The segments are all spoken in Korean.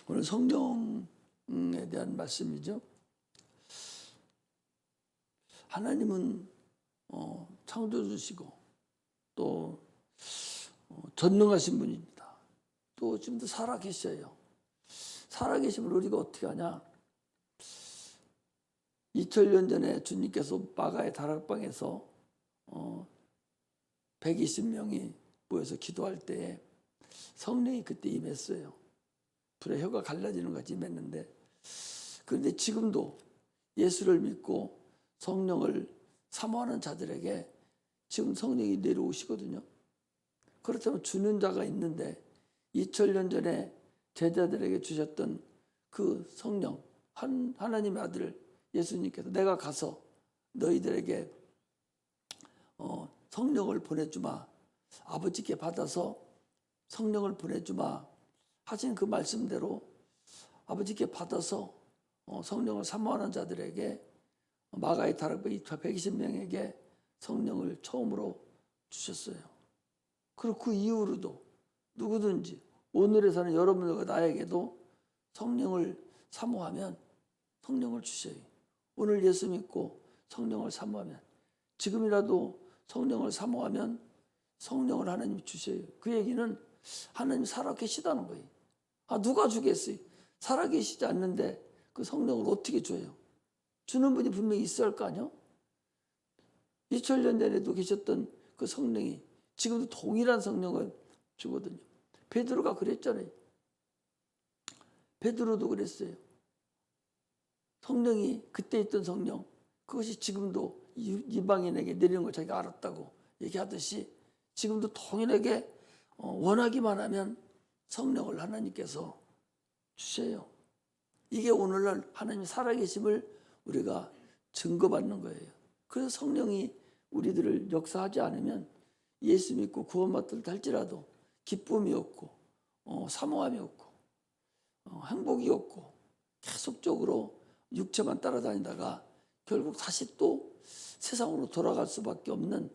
오늘 성령에 대한 말씀이죠. 하나님은 창조주시고 또 전능하신 분입니다. 또 지금도 살아계셔요. 살아계심을 우리가 어떻게 하냐? 2000년 전에 주님께서 마가의 다락방에서 120명이 모여서 기도할 때에 성령이 그때 임했어요. 불의 혀가 갈라지는 것 같이 임했는데, 그런데 지금도 예수를 믿고 성령을 사모하는 자들에게 지금 성령이 내려오시거든요. 그렇다면 주는 자가 있는데 2000년 전에 제자들에게 주셨던 그 성령, 하나님의 아들 예수님께서 내가 가서 너희들에게 성령을 보내주마, 아버지께 받아서 성령을 보내주마 하신 그 말씀대로 아버지께 받아서 성령을 사모하는 자들에게 마가의 다락방 120명에게 성령을 처음으로 주셨어요. 그리고 그 이후로도 누구든지 오늘에 사는 여러분들과 나에게도 성령을 사모하면 성령을 주셔요. 오늘 예수 믿고 성령을 사모하면, 지금이라도 성령을 사모하면 성령을 하나님이 주셔요. 그 얘기는 하나님이 살아계시다는 거예요. 누가 주겠어요? 살아계시지 않는데 그 성령을 어떻게 줘요? 주는 분이 분명히 있어야 할 거 아니요? 2000년 전에도 계셨던 그 성령이 지금도 동일한 성령을 주거든요. 베드로가 그랬잖아요. 베드로도 그랬어요. 성령이 그때 있던 성령, 그것이 지금도 이방인에게 내리는 걸 자기가 알았다고 얘기하듯이 지금도 동일하게 원하기만 하면 성령을 하나님께서 주세요. 이게 오늘날 하나님의 살아계심을 우리가 증거받는 거예요. 그래서 성령이 우리들을 역사하지 않으면 예수 믿고 구원받들다 할지라도 기쁨이 없고 사모함이 없고 행복이 없고 계속적으로 육체만 따라다니다가 결국 다시 또 세상으로 돌아갈 수밖에 없는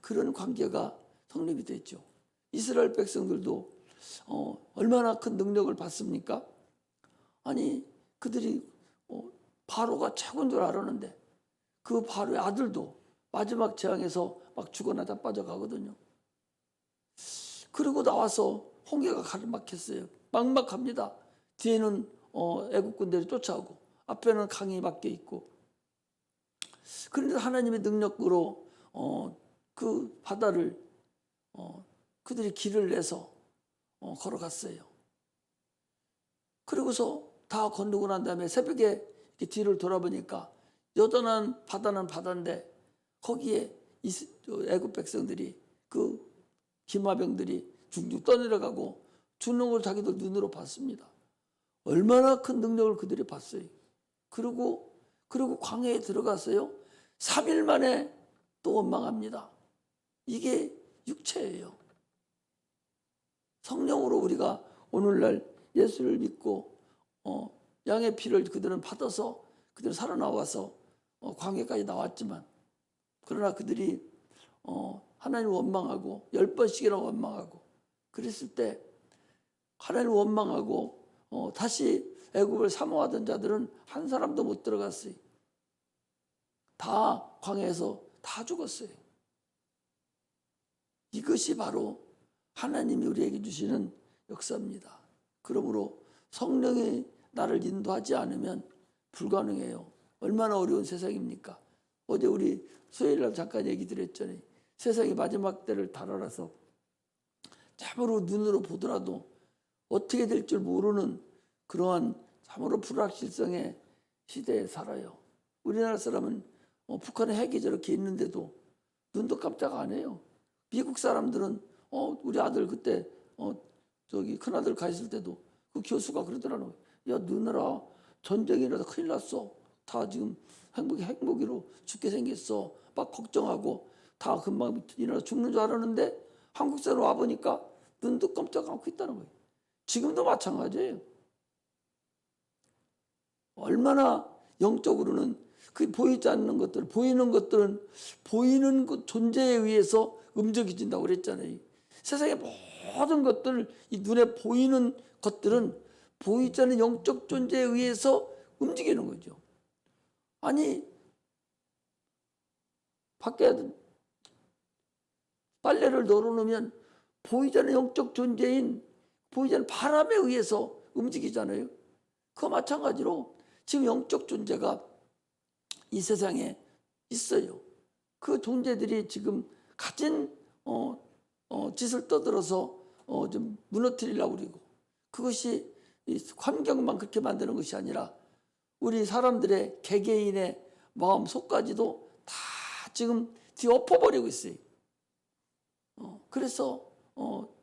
그런 관계가 성립이 됐죠. 이스라엘 백성들도 얼마나 큰 능력을 받습니까? 아니 그들이 바로가 최고인 줄 알았는데 그 바로의 아들도 마지막 재앙에서 막 죽어나다 빠져가거든요. 그리고 나와서 홍해가 가르막혔어요. 막막합니다. 뒤에는 애국 군대를 쫓아오고 앞에는 강이 막혀 있고, 그런데 하나님의 능력으로 그 바다를 그들이 길을 내서 걸어갔어요. 그리고서 다 건너고 난 다음에 새벽에 이렇게 뒤를 돌아보니까 여전한 바다는 바다인데 거기에 애국 백성들이 그 기마병들이 중중 떠내려가고 죽는 걸 자기들 눈으로 봤습니다. 얼마나 큰 능력을 그들이 봤어요. 그리고 광야에 들어갔어요. 3일 만에 또 원망합니다. 이게 육체예요. 성령으로 우리가 오늘날 예수를 믿고 양의 피를 그들은 받아서 그들은 살아나와서 광야까지 나왔지만, 그러나 그들이 하나님을 원망하고 10번씩이나 원망하고 그랬을 때 하나님을 원망하고 다시 애굽을 사모하던 자들은 한 사람도 못 들어갔어요. 다 광야에서 다 죽었어요. 이것이 바로 하나님이 우리에게 주시는 역사입니다. 그러므로 성령이 나를 인도하지 않으면 불가능해요. 얼마나 어려운 세상입니까? 어제 우리 수요일날 잠깐 얘기 드렸잖아요. 세상이 마지막 때를 달아나서 참으로 눈으로 보더라도 어떻게 될 줄 모르는 그러한 참으로 불확실성의 시대에 살아요. 우리나라 사람은 북한에 핵이 저렇게 있는데도 눈도 깜짝 안 해요. 미국 사람들은 우리 아들 그때 저기 큰아들 가 있을 때도 그 교수가 그러더라고요. 야, 너네라 전쟁이라도 큰일 났어. 다 지금 핵무기로 죽게 생겼어. 막 걱정하고 다 금방 일어나 죽는 줄 알았는데 한국 사람 와보니까 눈도 깜짝 않고 있다는 거예요. 지금도 마찬가지예요. 얼마나 영적으로는 그 보이지 않는 것들, 보이는 것들은 보이는 그 존재에 의해서 움직여진다고 그랬잖아요. 세상의 모든 것들, 이 눈에 보이는 것들은 보이지 않는 영적 존재에 의해서 움직이는 거죠. 아니, 밖에 빨래를 널어놓으면 보이지 않는 영적 존재인 보이지 않는 바람에 의해서 움직이잖아요. 그와 마찬가지로 지금 영적 존재가 이 세상에 있어요. 그 존재들이 지금 가진 짓을 떠들어서 좀 무너뜨리려고 그러고, 그것이 환경만 그렇게 만드는 것이 아니라 우리 사람들의 개개인의 마음 속까지도 다 지금 뒤엎어버리고 있어요. 그래서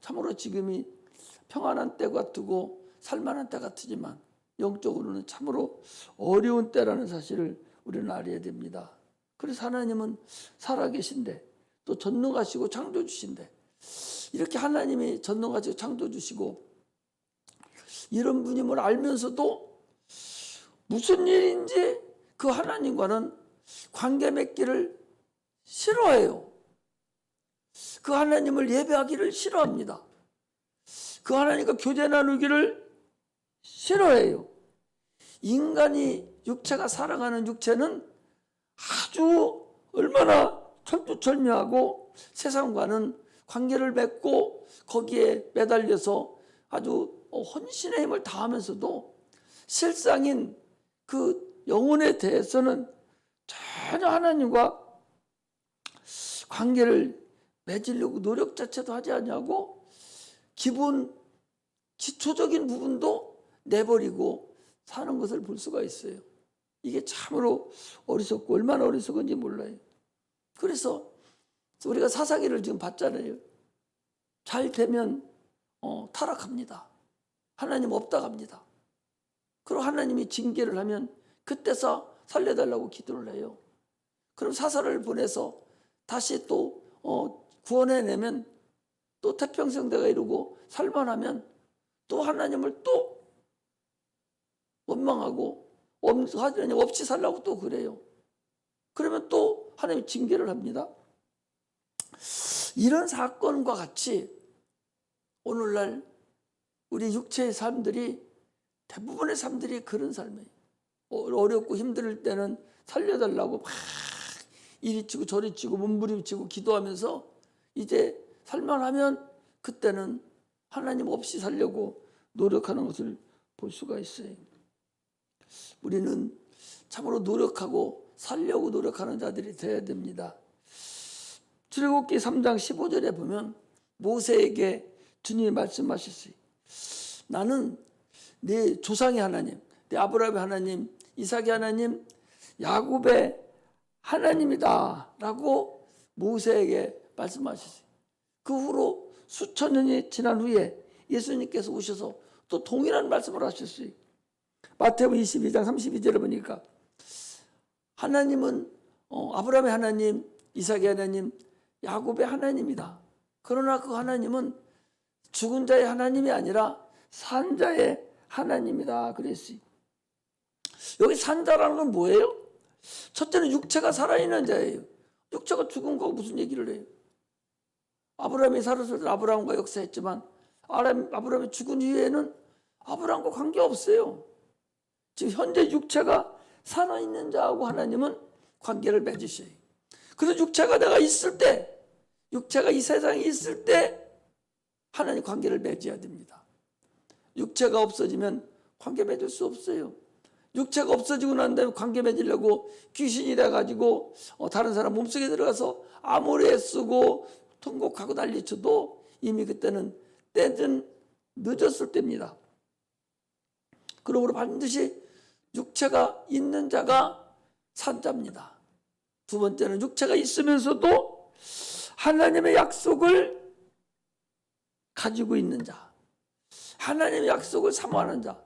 참으로 지금이 평안한 때 같고 살만한 때 같지만 영적으로는 참으로 어려운 때라는 사실을 우리는 알아야 됩니다. 그래서 하나님은 살아계신데 또 전능하시고 창조주신데, 이렇게 하나님이 전능하시고 창조주시고 이런 분임을 알면서도 무슨 일인지 그 하나님과는 관계 맺기를 싫어해요. 그 하나님을 예배하기를 싫어합니다. 그 하나님과 교제 나누기를 싫어해요. 인간이 육체가 살아가는 육체는 아주 얼마나 철두철미하고 세상과는 관계를 맺고 거기에 매달려서 아주 헌신의 힘을 다하면서도 실상인 그 영혼에 대해서는 전혀 하나님과 관계를 맺으려고 노력 자체도 하지 않냐고 기초적인 부분도 내버리고 사는 것을 볼 수가 있어요. 이게 참으로 어리석고 얼마나 어리석은지 몰라요. 그래서 우리가 사사기를 지금 봤잖아요. 잘 되면 타락합니다. 하나님 없다 갑니다. 그리고 하나님이 징계를 하면 그때서 살려달라고 기도를 해요. 그럼 사사를 보내서 다시 또 구원해내면 또 태평성대가 이루고 살만하면 또 하나님을 또 원망하고 하나님 없이 살라고 또 그래요. 그러면 또 하나님이 징계를 합니다. 이런 사건과 같이 오늘날 우리 육체의 삶들이, 대부분의 삶들이 그런 삶이에요. 어렵고 힘들 때는 살려달라고 막 이리 치고 저리 치고 몸부림치고 기도하면서 이제 살만하면 그때는 하나님 없이 살려고 노력하는 것을 볼 수가 있어요. 우리는 참으로 노력하고 살려고 노력하는 자들이 되어야 됩니다. 출애굽기 3장 15절에 보면 모세에게 주님이 말씀하셨어요. 나는 네 조상의 하나님, 네 아브라함의 하나님, 이삭의 하나님, 야곱의 하나님이다 라고 모세에게 말씀하셨어요. 그 후로 수천 년이 지난 후에 예수님께서 오셔서 또 동일한 말씀을 하셨어요. 마태복음 22장 32절에 보니까 하나님은 아브라함의 하나님, 이삭의 하나님, 야곱의 하나님이다. 그러나 그 하나님은 죽은 자의 하나님이 아니라 산 자의 하나님이다 그랬어요. 여기 산 자라는 건 뭐예요? 첫째는 육체가 살아있는 자예요. 육체가 죽은 거하고 무슨 얘기를 해요? 아브라함이 살았을 때 아브라함과 역사했지만 아브라함이 죽은 이후에는 아브라함과 관계없어요. 지금 현재 육체가 살아있는 자하고 하나님은 관계를 맺으셔요. 그래서 육체가 내가 있을 때, 육체가 이 세상에 있을 때 하나님 관계를 맺어야 됩니다. 육체가 없어지면 관계 맺을 수 없어요. 육체가 없어지고 난 다음에 관계 맺으려고 귀신이 돼가지고 다른 사람 몸속에 들어가서 아무리 애쓰고 통곡하고 난리쳐도 이미 그때는 때든 늦었을 때입니다. 그러므로 반드시 육체가 있는 자가 산자입니다. 두 번째는 육체가 있으면서도 하나님의 약속을 가지고 있는 자, 하나님의 약속을 사모하는 자.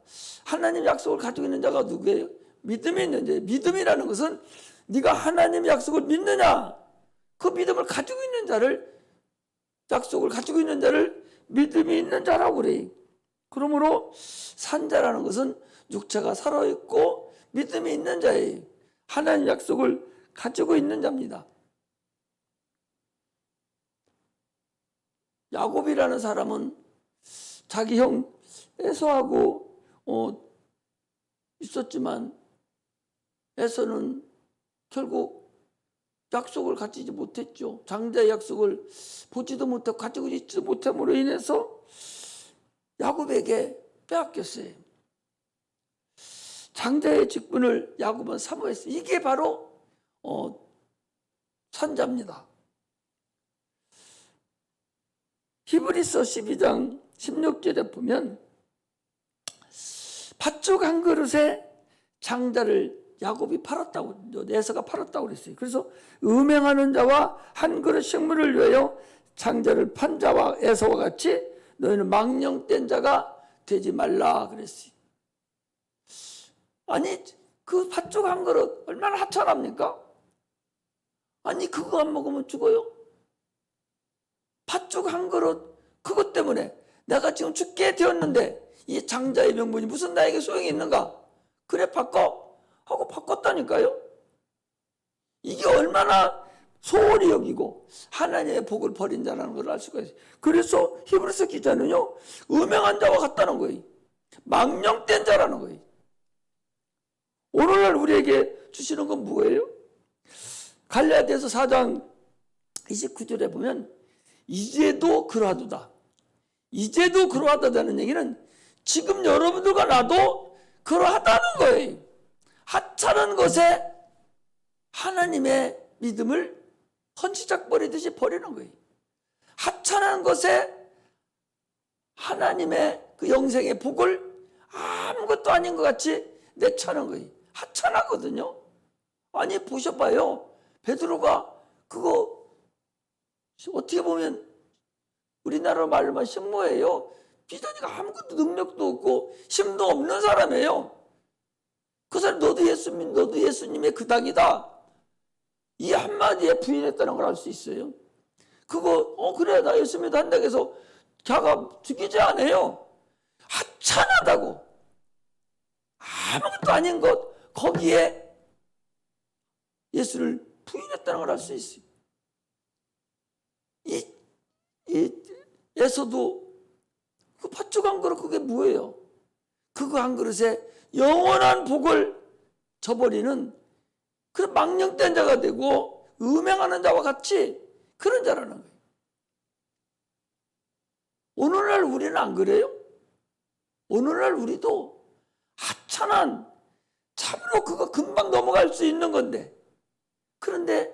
하나님의 약속을 가지고 있는 자가 누구예요? 믿음이 있는 자예요. 믿음이라는 것은 네가 하나님의 약속을 믿느냐, 그 믿음을 가지고 있는 자를, 약속을 가지고 있는 자를 믿음이 있는 자라고 그래요. 그러므로 산자라는 것은 육체가 살아있고 믿음이 있는 자예요. 하나님 약속을 가지고 있는 자입니다. 야곱이라는 사람은 자기 형 에서하고 있었지만 에서는 결국 약속을 갖지 못했죠. 장자의 약속을 보지도 못하고 가지고 있지도 못함으로 인해서 야곱에게 빼앗겼어요. 장자의 직분을 야곱은 사모했어요. 이게 바로 산자입니다. 히브리서 12장 16절에 보면 팥죽 한 그릇에 장자를 야곱이 팔았다고, 에서가 팔았다고 그랬어요. 그래서 음행하는 자와 한 그릇 식물을 위하여 장자를 판 자와 에서와 같이 너희는 망령된 자가 되지 말라 그랬어요. 아니 그 팥죽 한 그릇 얼마나 하찮합니까? 아니 그거 안 먹으면 죽어요? 팥죽 한 그릇 그것 때문에 내가 지금 죽게 되었는데 이 장자의 명분이 무슨 나에게 소용이 있는가? 그래 바꿔 하고 바꿨다니까요. 이게 얼마나 소홀히 여기고 하나님의 복을 버린 자라는 걸 알 수가 있어요. 그래서 히브리서 기자는요 음행한 자와 같다는 거예요. 망령된 자라는 거예요. 오늘날 우리에게 주시는 건 뭐예요? 갈라디아서 4장 29절에 보면 이제도 그러하도다. 이제도 그러하다는 얘기는 지금 여러분들과 나도 그러하다는 거예요. 하찮은 것에 하나님의 믿음을 헌시작 버리듯이 버리는 거예요. 하찮은 것에 하나님의 그 영생의 복을 아무것도 아닌 것 같이 내차는 거예요. 하찮하거든요. 아니 보셔봐요. 베드로가 그거 어떻게 보면 우리나라 말로만 신모예요. 비전이가 아무것도 능력도 없고 힘도 없는 사람이에요. 그 사람 너도 예수님의 그 당이다. 이 한마디에 부인했다는 걸 알 수 있어요. 그거 그래 나 예수 믿한다 해서 자가 죽이지 않아요. 하찮하다고 아무것도 아닌 것 거기에 예수를 부인했다는 걸 알 수 있어요. 에서도 그 팥죽 한 그릇 그게 뭐예요? 그거 한 그릇에 영원한 복을 저버리는 그런 망령된 자가 되고 음행하는 자와 같이 그런 자라는 거예요. 오늘날 우리는 안 그래요? 오늘날 우리도 하찮은 참으로 그거 금방 넘어갈 수 있는 건데 그런데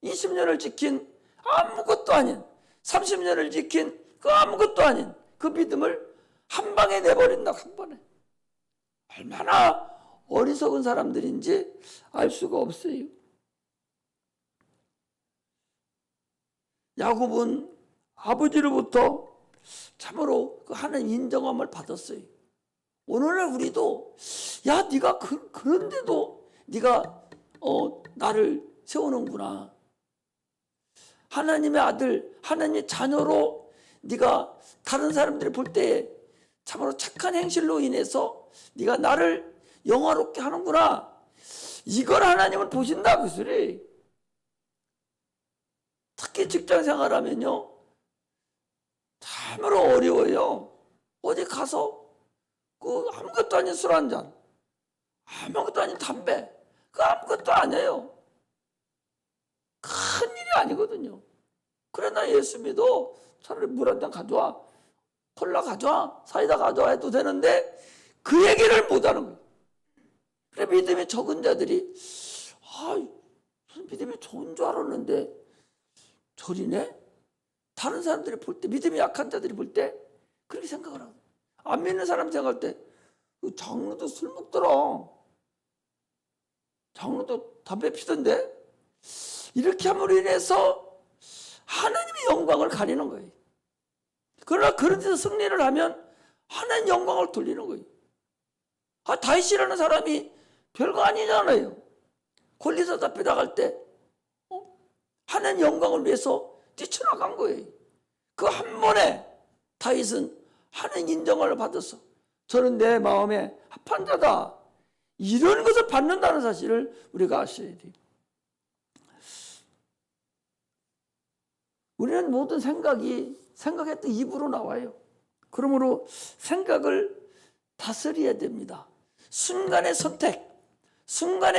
20년을 지킨 아무것도 아닌 30년을 지킨 그 아무것도 아닌 그 믿음을 한 방에 내버린다. 한 번에. 얼마나 어리석은 사람들인지 알 수가 없어요. 야곱은 아버지로부터 참으로 그 하나님 인정함을 받았어요. 오늘날 우리도 야 네가 그런데도 네가 나를 세우는구나. 하나님의 아들, 하나님의 자녀로 네가 다른 사람들이 볼 때에 참으로 착한 행실로 인해서 네가 나를 영화롭게 하는구나. 이걸 하나님은 보신다 그 소리. 특히 직장 생활하면요 참으로 어려워요. 어디 가서 그 아무것도 아닌 술 한 잔, 아무것도 아닌 담배, 그 아무것도 아니에요. 큰 일이 아니거든요. 그래 나 예수 믿어. 차라리 물 한 잔 가져와, 콜라 가져와, 사이다 가져와 해도 되는데 그 얘기를 못하는 거예요. 그래 믿음이 적은 자들이 믿음이 좋은 줄 알았는데 저리네? 다른 사람들이 볼 때, 믿음이 약한 자들이 볼 때 그렇게 생각을 하고, 안 믿는 사람 생각할 때 장로도 술 먹더라, 장로도 담배 피던데, 이렇게 함으로 인해서 하나님의 영광을 가리는 거예요. 그러나 그런 데서 승리를 하면 하나님 영광을 돌리는 거예요. 다윗이라는 사람이 별거 아니잖아요. 골리앗 앞에 나갈 때 하나님 영광을 위해서 뛰쳐나간 거예요. 그 한 번에 다윗은 하나님 인정을 받았어. 저는 내 마음에 합한 자다. 이런 것을 받는다는 사실을 우리가 아셔야 돼요. 우리는 모든 생각이 생각했던 입으로 나와요. 그러므로 생각을 다스려야 됩니다. 순간의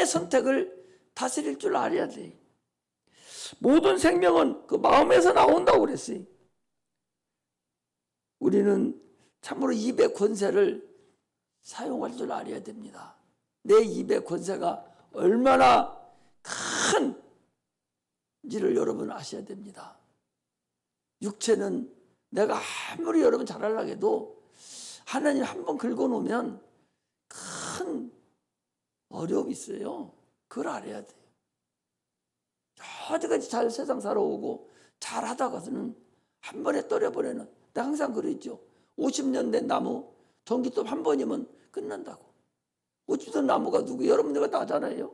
선택을 다스릴 줄 알아야 돼. 모든 생명은 그 마음에서 나온다고 그랬어요. 우리는 참으로 입의 권세를 사용할 줄 알아야 됩니다. 내 입의 권세가 얼마나 큰지를 여러분 아셔야 됩니다. 육체는 내가 아무리 여러분 잘하려고 해도 하나님 한번 긁어놓으면 큰 어려움이 있어요. 그걸 알아야 돼요. 여태까지 잘 세상 살아오고 잘 하다가서는 한 번에 떨어버리는, 내가 항상 그러죠. 50년 된 나무 전기톱 한 번이면 끝난다고. 50년 나무가 누구? 여러분들과 나잖아요.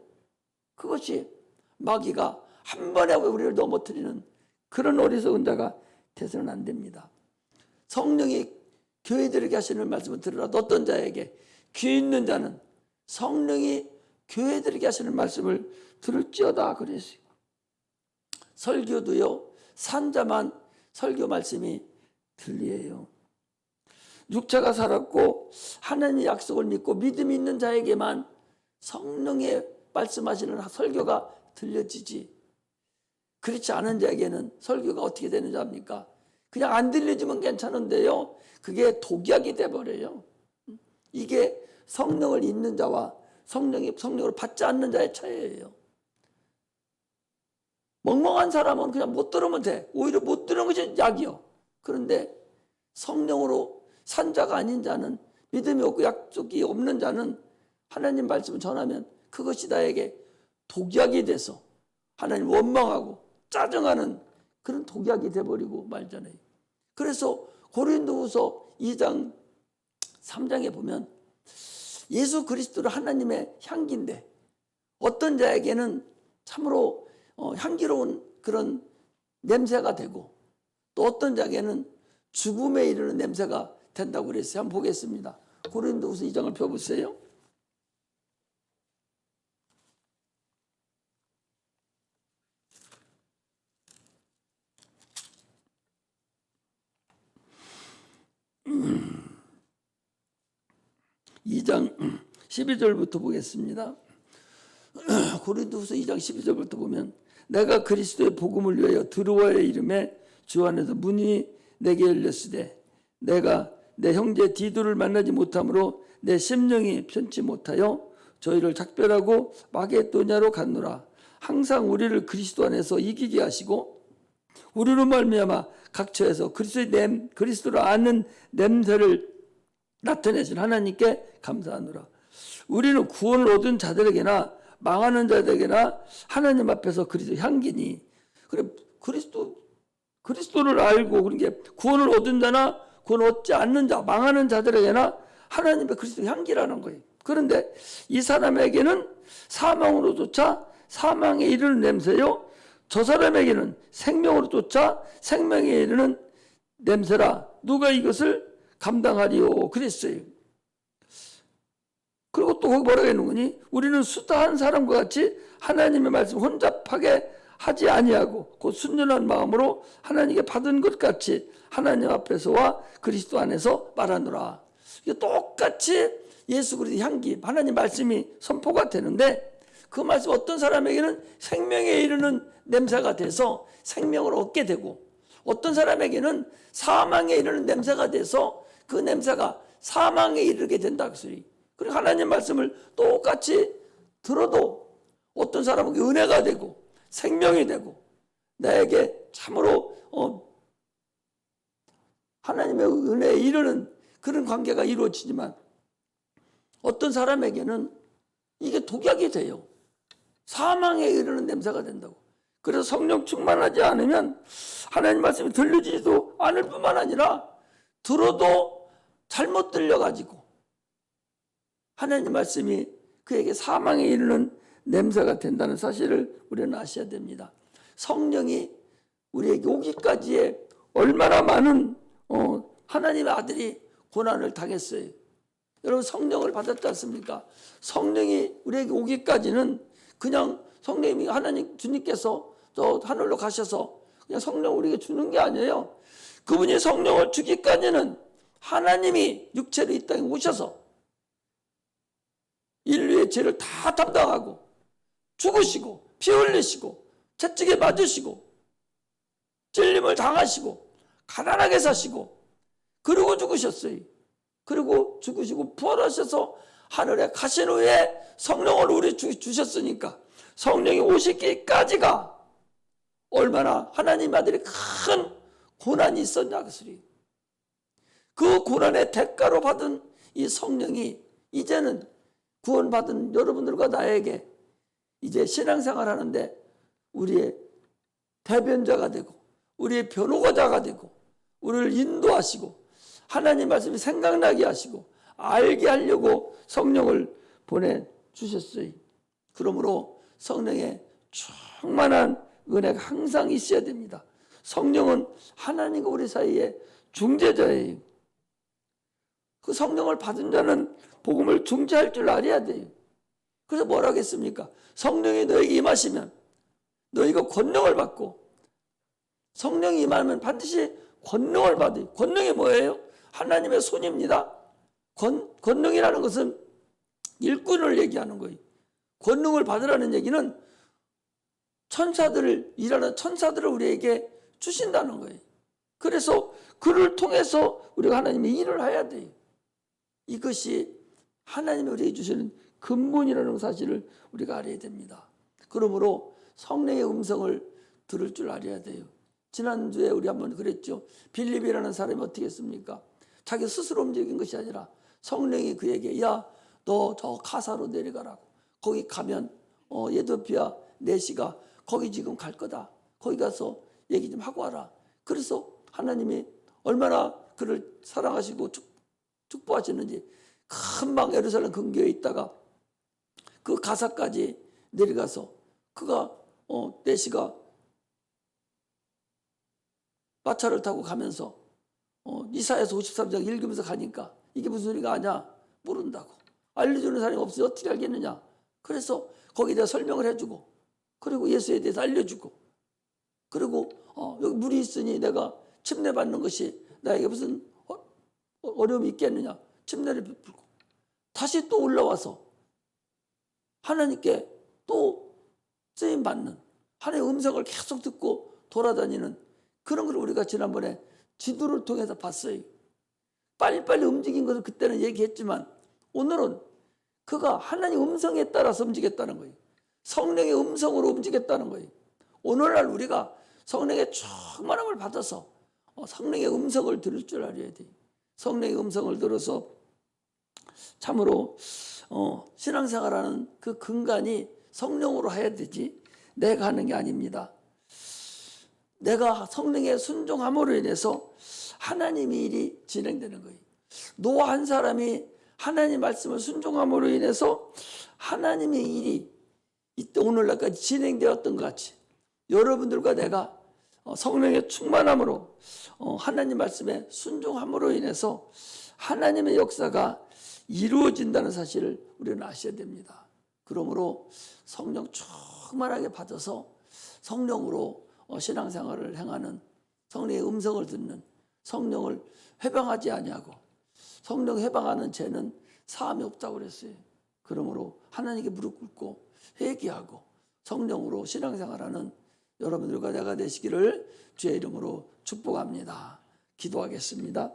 그것이 마귀가 한 번에 우리를 넘어뜨리는 그런 어리석은 자가 돼서는 안 됩니다. 성령이 교회들에게 하시는 말씀을 들으라도 어떤 자에게 귀 있는 자는 성령이 교회들에게 하시는 말씀을 들을지어다 그랬어요. 설교도요, 산자만 설교 말씀이 들려요. 육체가 살았고 하나님의 약속을 믿고 믿음이 있는 자에게만 성령의 말씀하시는 설교가 들려지지, 그렇지 않은 자에게는 설교가 어떻게 되는 줄 압니까? 그냥 안 들려주면 괜찮은데요, 그게 독약이 돼버려요. 이게 성령을 잊는 자와 성령을 받지 않는 자의 차이예요. 멍멍한 사람은 그냥 못 들으면 돼. 오히려 못 들은 것이 약이요. 그런데 성령으로 산 자가 아닌 자는, 믿음이 없고 약속이 없는 자는 하나님 말씀을 전하면 그것이 나에게 독약이 돼서 하나님 원망하고 짜증하는 그런 독약이 돼버리고 말잖아요. 그래서 고린도후서 2장 3장에 보면 예수 그리스도를 하나님의 향기인데 어떤 자에게는 참으로 향기로운 그런 냄새가 되고 또 어떤 자에게는 죽음에 이르는 냄새가 된다고 그랬어요. 한번 보겠습니다. 고린도후서 2장을 펴보세요. 이 2장 12절부터 보겠습니다. 고린도후서 2장 12절부터 보면 내가 그리스도의 복음을 위하여 드로아의 이름에 주 안에서 문이 내게 열렸으되 내가 내 형제 디도를 만나지 못함으로 내 심령이 편치 못하여 저희를 작별하고 마게도냐로 갔노라. 항상 우리를 그리스도 안에서 이기게 하시고 우리로 말미암아 각처에서 그리스도를 아는 냄새를 나타내신 하나님께 감사하노라. 우리는 구원을 얻은 자들에게나 망하는 자들에게나 하나님 앞에서 그리스도 향기니, 그래 그리스도를 알고 그런 게 구원을 얻은 자나 구원 얻지 않는 자, 망하는 자들에게나 하나님의 그리스도 향기라는 거예요. 그런데 이 사람에게는 사망으로 쫓아 사망에 이르는 냄새요, 저 사람에게는 생명으로 쫓아 생명에 이르는 냄새라. 누가 이것을 감당하리요 그랬어요. 그리고 또 거기 뭐라고 했는 거니? 우리는 수다한 사람과 같이 하나님의 말씀 혼잡하게 하지 아니하고 곧 순전한 마음으로 하나님께 받은 것 같이 하나님 앞에서와 그리스도 안에서 말하노라. 이게 똑같이 예수 그리스도 향기, 하나님 말씀이 선포가 되는데 그 말씀 어떤 사람에게는 생명에 이르는 냄새가 돼서 생명을 얻게 되고 어떤 사람에게는 사망에 이르는 냄새가 돼서 그 냄새가 사망에 이르게 된다 그 소리. 그리고 하나님 말씀을 똑같이 들어도 어떤 사람에게 은혜가 되고 생명이 되고 나에게 참으로 하나님의 은혜에 이르는 그런 관계가 이루어지지만 어떤 사람에게는 이게 독약이 돼요. 사망에 이르는 냄새가 된다고. 그래서 성령 충만하지 않으면 하나님 말씀이 들리지도 않을 뿐만 아니라 들어도 잘못 들려가지고 하나님 말씀이 그에게 사망에 이르는 냄새가 된다는 사실을 우리는 아셔야 됩니다. 성령이 우리에게 오기까지의 얼마나 많은 하나님의 아들이 고난을 당했어요. 여러분 성령을 받았지 않습니까? 성령이 우리에게 오기까지는 그냥 성령이 하나님 주님께서 저 하늘로 가셔서 그냥 성령 우리에게 주는 게 아니에요. 그분이 성령을 주기까지는 하나님이 육체로 이 땅에 오셔서 인류의 죄를 다 담당하고 죽으시고 피 흘리시고 채찍에 맞으시고 찔림을 당하시고 가난하게 사시고 그리고 죽으셨어요. 그리고 죽으시고 부활하셔서 하늘에 가신 후에 성령을 우리 주셨으니까 성령이 오시기까지가 얼마나 하나님 아들이 큰 고난이 있었냐 그 소리. 그 고난의 대가로 받은 이 성령이 이제는 구원받은 여러분들과 나에게 이제 신앙생활 하는데 우리의 대변자가 되고 우리의 변호자가 되고 우리를 인도하시고 하나님 말씀이 생각나게 하시고 알게 하려고 성령을 보내주셨어요. 그러므로 성령의 충만한 은혜가 항상 있어야 됩니다. 성령은 하나님과 우리 사이의 중재자예요. 그 성령을 받은 자는 복음을 중재할 줄 알아야 돼요. 그래서 뭐라 하겠습니까? 성령이 너에게 임하시면 너희가 권능을 받고, 성령이 임하면 반드시 권능을 받아요. 권능이 뭐예요? 하나님의 손입니다. 권능이라는 것은 일꾼을 얘기하는 거예요. 권능을 받으라는 얘기는 일하는 천사들을 우리에게 주신다는 거예요. 그래서 그를 통해서 우리가 하나님의 일을 해야 돼요. 이것이 하나님이 우리에게 주시는 근본이라는 사실을 우리가 알아야 됩니다. 그러므로 성령의 음성을 들을 줄 알아야 돼요. 지난주에 우리 한번 그랬죠. 빌립이라는 사람이 어떻게 했습니까? 자기 스스로 움직인 것이 아니라 성령이 그에게 야, 너 저 가사로 내려가라고. 거기 가면 에티오피아 내시가 거기 지금 갈 거다. 거기 가서 얘기 좀 하고 와라. 그래서 하나님이 얼마나 그를 사랑하시고 축복하시는지 금방 예루살렘 근교에 있다가 그 가사까지 내려가서 그가 내시가 마차를 타고 가면서 이사야서 53장 읽으면서 가니까 이게 무슨 소리가 아냐 모른다고. 알려주는 사람이 없으니 어떻게 알겠느냐. 그래서 거기에 대해 설명을 해주고 그리고 예수에 대해서 알려주고 그리고 여기 물이 있으니 내가 침례받는 것이 나에게 무슨 어려움이 있겠느냐. 침례를 베풀고 다시 또 올라와서 하나님께 또 쓰임받는 하나님의 음성을 계속 듣고 돌아다니는 그런 걸 우리가 지난번에 지도를 통해서 봤어요. 빨리빨리 움직인 것을 그때는 얘기했지만 오늘은 그가 하나님 음성에 따라서 움직였다는 거예요. 성령의 음성으로 움직였다는 거예요. 오늘날 우리가 성령의 충만함을 받아서 성령의 음성을 들을 줄 알아야 돼요. 성령의 음성을 들어서 참으로 신앙생활하는 그 근간이 성령으로 해야 되지 내가 하는 게 아닙니다. 내가 성령의 순종함으로 인해서 하나님의 일이 진행되는 거예요. 노아 한 사람이 하나님 말씀을 순종함으로 인해서 하나님의 일이 이때 오늘날까지 진행되었던 것 같이 여러분들과 내가 성령의 충만함으로 하나님 말씀에 순종함으로 인해서 하나님의 역사가 이루어진다는 사실을 우리는 아셔야 됩니다. 그러므로 성령 충만하게 받아서 성령으로 신앙생활을 행하는, 성령의 음성을 듣는, 성령을 회방하지 아니하고 성령 회방하는 죄는 사함이 없다고 그랬어요. 그러므로 하나님께 무릎 꿇고 회개하고 성령으로 신앙생활하는 여러분들과 내가 되시기를 주의 이름으로 축복합니다. 기도하겠습니다.